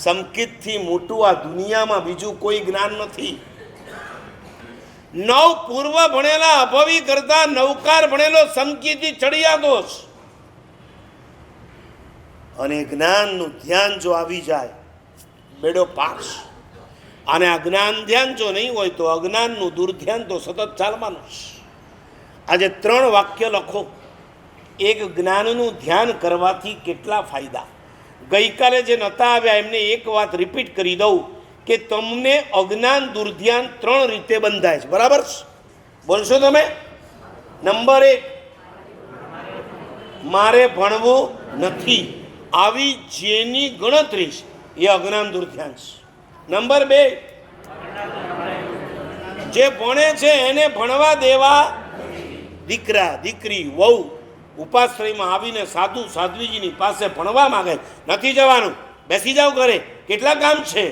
સંકેતથી મોટું આ દુનિયામાં બીજું કોઈ જ્ઞાન નથી. નવ પૂર્વ ભણેલા અભવી કરતા નવકાર ભણેલો સંકેતી ચડિયા દોષ. અને જ્ઞાનનું ધ્યાન જો આવી જાય બેડો પાસ. અને આ જ્ઞાન ધ્યાન જો નહીં હોય તો અજ્ઞાનનું દુર્ધ્યાન તો સતત ચાલવાનું છે. આજે 3 વાક્ય લખો. એક, જ્ઞાનનું ધ્યાન કરવાથી કેટલા ફાયદા. ગઈકાલે જે નહોતા આવ્યા એમને એક વાત રિપીટ કરી દઉં કે તમને અજ્ઞાન દુર્ધ્યાન 3 રીતે બંધાય છે. બરાબર છે? બોલશો તમે? નંબર 1, મારે ભણવું નથી આવી જેની ગણતરી છે એ અજ્ઞાન દુર્ધ્યાન છે. નંબર 2, જે ભણે છે એને ભણવા દેવા. દીકરા દીકરી વહુ ઉપાશ્રયમાં આવીને સાધુ સાધ્વીજીની પાસે ભણવા માંગે, નથી જવાનું, બેસી જાવ ઘરે, કેટલા કામ છે.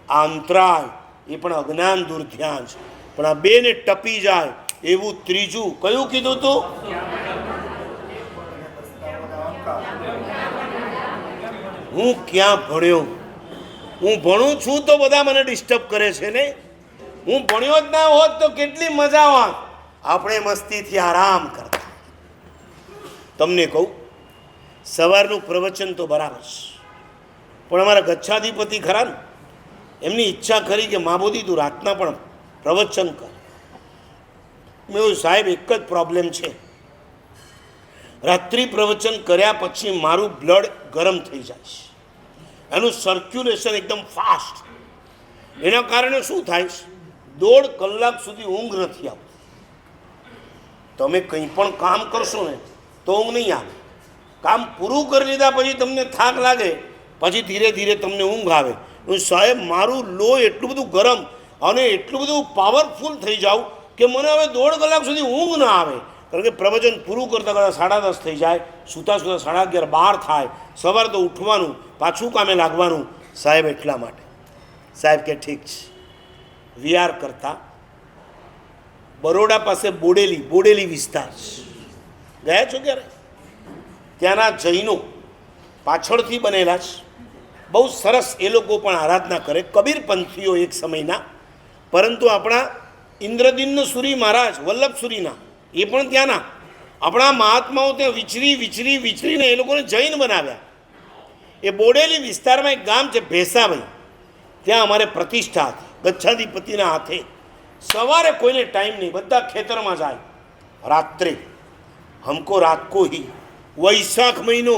આ અંતરાય એ પણ અજ્ઞાન દુર્ધ્યાન છે. પણ આ 2 ને ટપી જાય એવું ત્રીજું કયું કીધું તું? હું ક્યાં ભણ્યો? હું ભણું છું તો બધા મને ડિસ્ટર્બ કરે છે ને. હું ભણ્યો જ ના હોત તો કેટલી મજા આવત. આપણે મસ્તીથી આરામ કરતા. તમને કહું, સવારનું પ્રવચન તો બરાબર છે, પણ અમારા ગચ્છાધિપતિ ખરા ને, એમની ઈચ્છા ખરી કે મહાબોધિ તું રાતના પણ પ્રવચન કર. મેં સાહેબ એક જ પ્રોબ્લેમ છે, રાત્રિ પ્રવચન કર્યા પછી મારું બ્લડ ગરમ થઈ જાય છે, એનું સર્ક્યુલેશન એકદમ ફાસ્ટ. એના કારણે શું થાય છે, 1.5 કલાક સુધી ઊંઘ નથી આવતી. તમે કંઈ પણ કામ કરશો ને તો ઊંઘ નહીં આવે. કામ પૂરું કરી લીધા પછી તમને થાક લાગે, પછી ધીરે ધીરે તમને ઊંઘ આવે. સાહેબ મારું લોહી એટલું બધું ગરમ અને એટલું બધું પાવરફુલ થઈ જાઉં કે મને હવે 1.5 કલાક સુધી ઊંઘ ના આવે. કારણ કે પ્રવચન પૂરું કરતાં કરતાં 10:30 થઈ જાય, સૂતા સૂતા 11:30 12 થાય. સવારે તો ઉઠવાનું, પાછું કામે લાગવાનું. સાહેબ એટલા માટે સાહેબ કે ઠીક છે. વિહાર કરતા બરોડા પાસે બોડેલી વિસ્તાર છે, ગયા છો ક્યારે? ત્યાંના જૈનો પાછળથી બનેલા છે, બહુ સરસ. એ લોકો પણ આરાધના કરે, કબીરપંથીઓ એક સમયના. પરંતુ આપણા ઇન્દ્રદિન્ન સુરી મહારાજ વલ્લભ સુરીના એ પણ ત્યાંના. આપણા મહાત્માઓ ત્યાં વિચરીને એ લોકોને જૈન બનાવ્યા. એ બોડેલી વિસ્તારમાં એક ગામ છે ભેસાભાઈ, ત્યાં અમારે પ્રતિષ્ઠા હતી ગચ્છાધિપતિના હાથે. સવારે કોઈને ટાઈમ નહીં, બધા ખેતરમાં જાય. રાત્રે હમકો રાત કો હી, વૈશાખ મહિનો,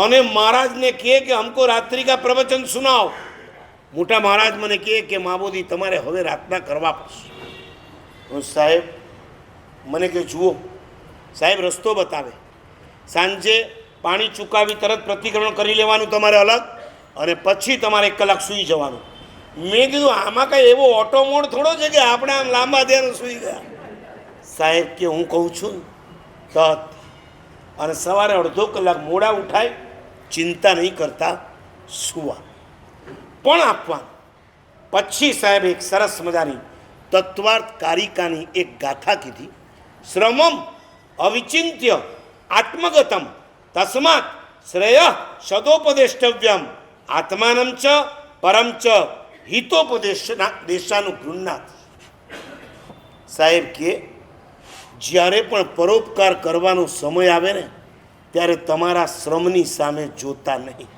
અને મહારાજને કહે કે હમકો રાત્રિ કા પ્રવચન સુનાઓ. મોટા મહારાજ મને કહે કે મહાબોધિ તમારે હવે રાતના કરવા પડશે. સાહેબ મને કે જુઓ સાહેબ, રસ્તો બતાવે. સાંજે પાણી ચૂકાવી તરત પ્રતિક્રમણ કરી લેવાનું તમારે અલગ, અને પછી તમારે 1 કલાક સૂઈ જવાનું. મેં કીધું આમાં કાંઈ એવો ઓટો મોડ થોડો છે કે આપણે આમ લાંબા ધ્યાન સૂઈ ગયા. સાહેબ કે હું કહું છું તત, અને સવારે 1/2 કલાક મોડા ઉઠાય, ચિંતા નહીં કરતા, સુવા પણ આપવાનું. પછી સાહેબ એક સરસ મજાની તત્વાર્થ કારિકાની એક ગાથા કીધી. શ્રમમ અવિચિંત્ય આત્મગતમ તસ્માત શ્રેય સદોપદેષ્ટવ્યમ આત્માનમ ચ પરમ ચ હિતોપદેશાનું ગૃહનાથ. સાહેબ કે જ્યારે પણ પરોપકાર કરવાનો સમય આવે ને ત્યારે તમારા શ્રમની સામે જોતા નહીં.